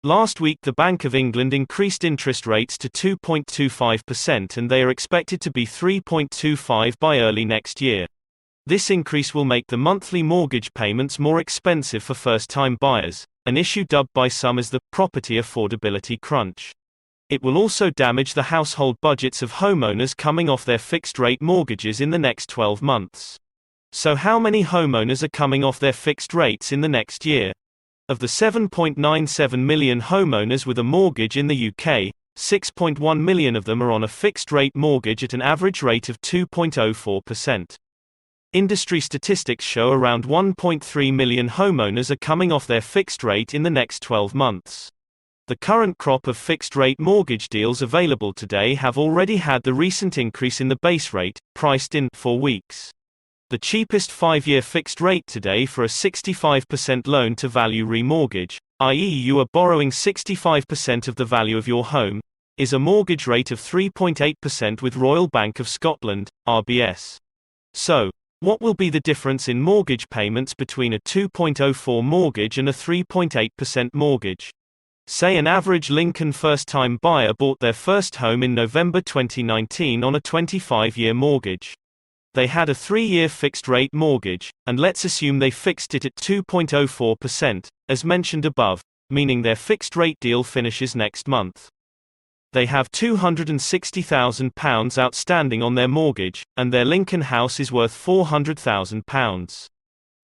Last week the Bank of England increased interest rates to 2.25% and they are expected to be 3.25% by early next year. This increase will make the monthly mortgage payments more expensive for first-time buyers, an issue dubbed by some as the property affordability crunch. It will also damage the household budgets of homeowners coming off their fixed-rate mortgages in the next 12 months. So how many homeowners are coming off their fixed rates in the next year? Of the 7.97 million homeowners with a mortgage in the UK, 6.1 million of them are on a fixed-rate mortgage at an average rate of 2.04%. Industry statistics show around 1.3 million homeowners are coming off their fixed rate in the next 12 months. The current crop of fixed-rate mortgage deals available today have already had the recent increase in the base rate, priced in 4 weeks. The cheapest 5-year fixed rate today for a 65% loan-to-value remortgage, i.e. you are borrowing 65% of the value of your home, is a mortgage rate of 3.8% with Royal Bank of Scotland, RBS. So, what will be the difference in mortgage payments between a 2.04 mortgage and a 3.8% mortgage? Say an average Lincoln first-time buyer bought their first home in November 2019 on a 25-year mortgage. They had a 3-year fixed-rate mortgage, and let's assume they fixed it at 2.04%, as mentioned above, meaning their fixed-rate deal finishes next month. They have £260,000 outstanding on their mortgage, and their Lincoln house is worth £400,000.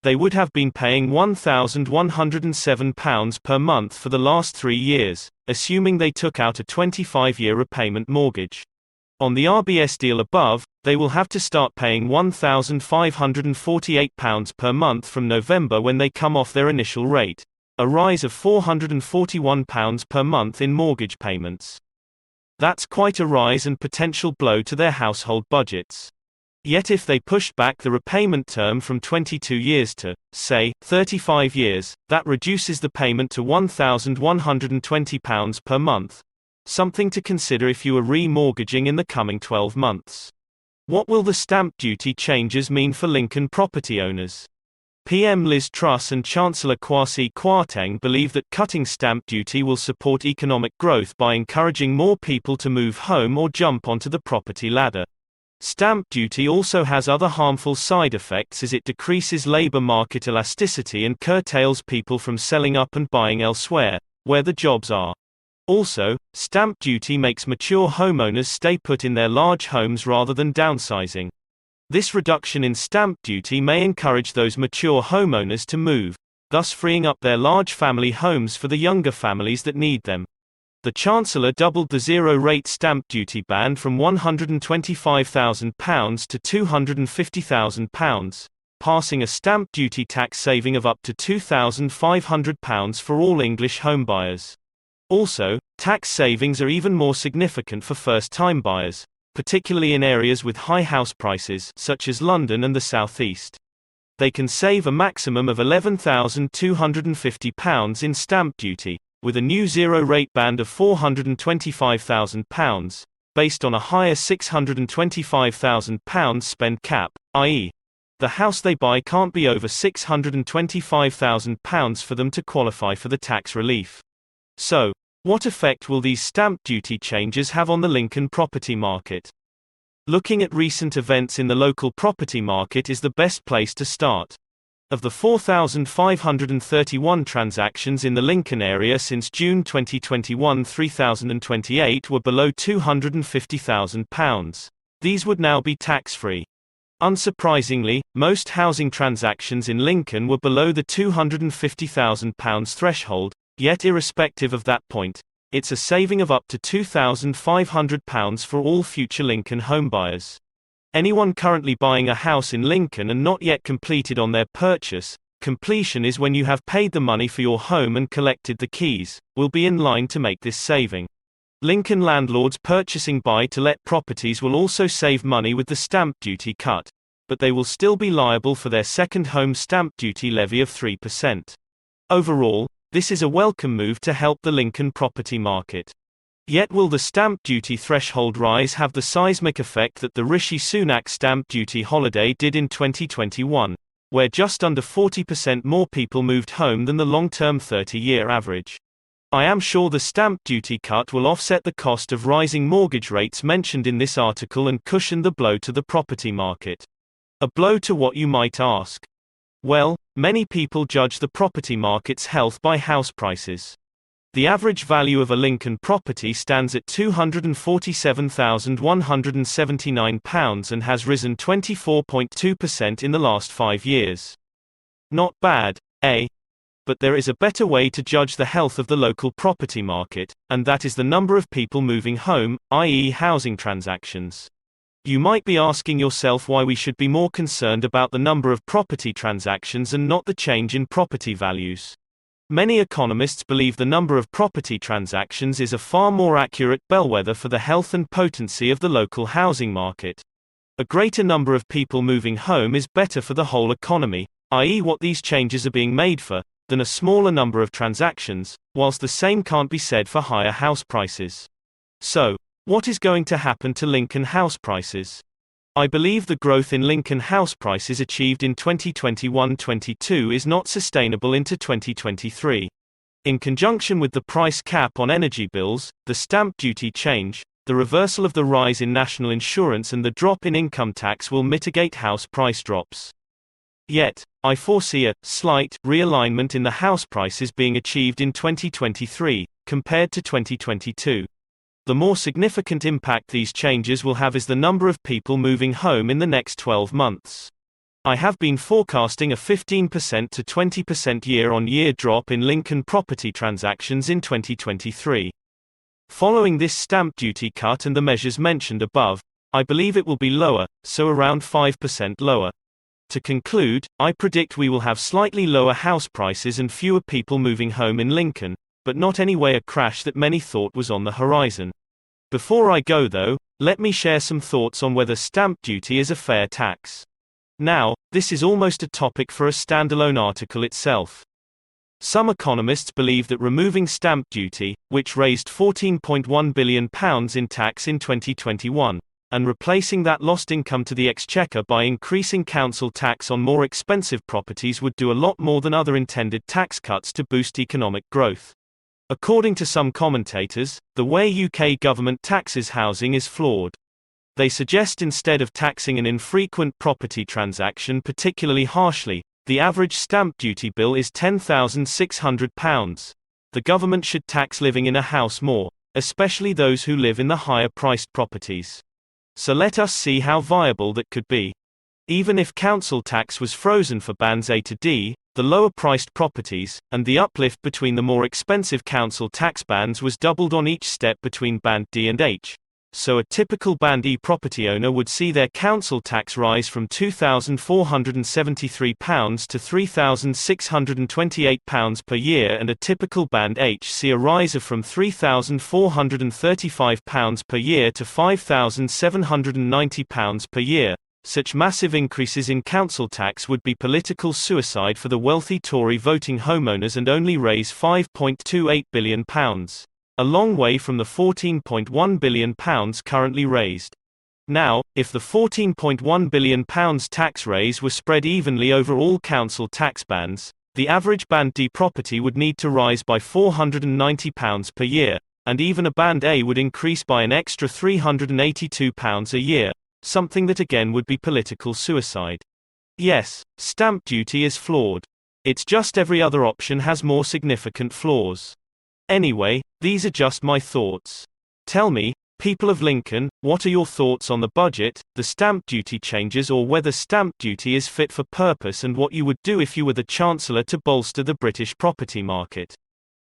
They would have been paying £1,107 per month for the last 3 years, assuming they took out a 25-year repayment mortgage. On the RBS deal above, they will have to start paying £1,548 per month from November when they come off their initial rate, a rise of £441 per month in mortgage payments. That's quite a rise and potential blow to their household budgets. Yet if they pushed back the repayment term from 22 years to, say, 35 years, that reduces the payment to £1,120 per month. Something to consider if you are remortgaging in the coming 12 months. What will the stamp duty changes mean for Lincoln property owners? PM Liz Truss and Chancellor Kwasi Kwarteng believe that cutting stamp duty will support economic growth by encouraging more people to move home or jump onto the property ladder. Stamp duty also has other harmful side effects as it decreases labor market elasticity and curtails people from selling up and buying elsewhere, where the jobs are. Also, stamp duty makes mature homeowners stay put in their large homes rather than downsizing. This reduction in stamp duty may encourage those mature homeowners to move, thus freeing up their large family homes for the younger families that need them. The Chancellor doubled the zero-rate stamp duty ban from £125,000 to £250,000, passing a stamp duty tax saving of up to £2,500 for all English homebuyers. Also, tax savings are even more significant for first-time buyers, particularly in areas with high house prices, such as London and the South East. They can save a maximum of £11,250 in stamp duty, with a new zero-rate band of £425,000, based on a higher £625,000 spend cap, i.e., the house they buy can't be over £625,000 for them to qualify for the tax relief. So, what effect will these stamp duty changes have on the Lincoln property market? Looking at recent events in the local property market is the best place to start. Of the 4,531 transactions in the Lincoln area since June 2021, 3,028 were below £250,000. These would now be tax-free. Unsurprisingly, most housing transactions in Lincoln were below the £250,000 threshold, yet irrespective of that point, it's a saving of up to £2,500 for all future Lincoln homebuyers. Anyone currently buying a house in Lincoln and not yet completed on their purchase, completion is when you have paid the money for your home and collected the keys, will be in line to make this saving. Lincoln landlords purchasing buy-to-let properties will also save money with the stamp duty cut, but they will still be liable for their second home stamp duty levy of 3%. Overall, this is a welcome move to help the Lincoln property market. Yet will the stamp duty threshold rise have the seismic effect that the Rishi Sunak stamp duty holiday did in 2021, where just under 40% more people moved home than the long-term 30-year average? I am sure the stamp duty cut will offset the cost of rising mortgage rates mentioned in this article and cushion the blow to the property market. A blow to what, you might ask? Well, many people judge the property market's health by house prices. The average value of a Lincoln property stands at £247,179 and has risen 24.2% in the last 5 years. Not bad, eh? But there is a better way to judge the health of the local property market, and that is the number of people moving home, i.e. housing transactions. You might be asking yourself why we should be more concerned about the number of property transactions and not the change in property values. Many economists believe the number of property transactions is a far more accurate bellwether for the health and potency of the local housing market. A greater number of people moving home is better for the whole economy, i.e. what these changes are being made for, than a smaller number of transactions, whilst the same can't be said for higher house prices. So, what is going to happen to Lincoln house prices? I believe the growth in Lincoln house prices achieved in 2021-22 is not sustainable into 2023. In conjunction with the price cap on energy bills, the stamp duty change, the reversal of the rise in national insurance and the drop in income tax will mitigate house price drops. Yet, I foresee a slight realignment in the house prices being achieved in 2023, compared to 2022. The more significant impact these changes will have is the number of people moving home in the next 12 months. I have been forecasting a 15% to 20% year-on-year drop in Lincoln property transactions in 2023. Following this stamp duty cut and the measures mentioned above, I believe it will be lower, so around 5% lower. To conclude, I predict we will have slightly lower house prices and fewer people moving home in Lincoln, but not anyway a crash that many thought was on the horizon. Before I go though, let me share some thoughts on whether stamp duty is a fair tax. Now, this is almost a topic for a standalone article itself. Some economists believe that removing stamp duty, which raised £14.1 billion in tax in 2021, and replacing that lost income to the exchequer by increasing council tax on more expensive properties would do a lot more than other intended tax cuts to boost economic growth. According to some commentators, the way UK government taxes housing is flawed. They suggest instead of taxing an infrequent property transaction particularly harshly, the average stamp duty bill is £10,600. The government should tax living in a house more, especially those who live in the higher-priced properties. So let us see how viable that could be. Even if council tax was frozen for bands A to D, the lower-priced properties, and the uplift between the more expensive council tax bands was doubled on each step between band D and H. So a typical band E property owner would see their council tax rise from £2,473 to £3,628 per year, and a typical band H see a rise of from £3,435 per year to £5,790 per year. Such massive increases in council tax would be political suicide for the wealthy Tory voting homeowners and only raise £5.28 billion. A long way from the £14.1 billion currently raised. Now, if the £14.1 billion tax raise were spread evenly over all council tax bands, the average Band D property would need to rise by £490 per year, and even a Band A would increase by an extra £382 a year, something that again would be political suicide. Yes, stamp duty is flawed. It's just every other option has more significant flaws. Anyway, these are just my thoughts. Tell me, people of Lincoln, what are your thoughts on the budget, the stamp duty changes, or whether stamp duty is fit for purpose, and what you would do if you were the Chancellor to bolster the British property market?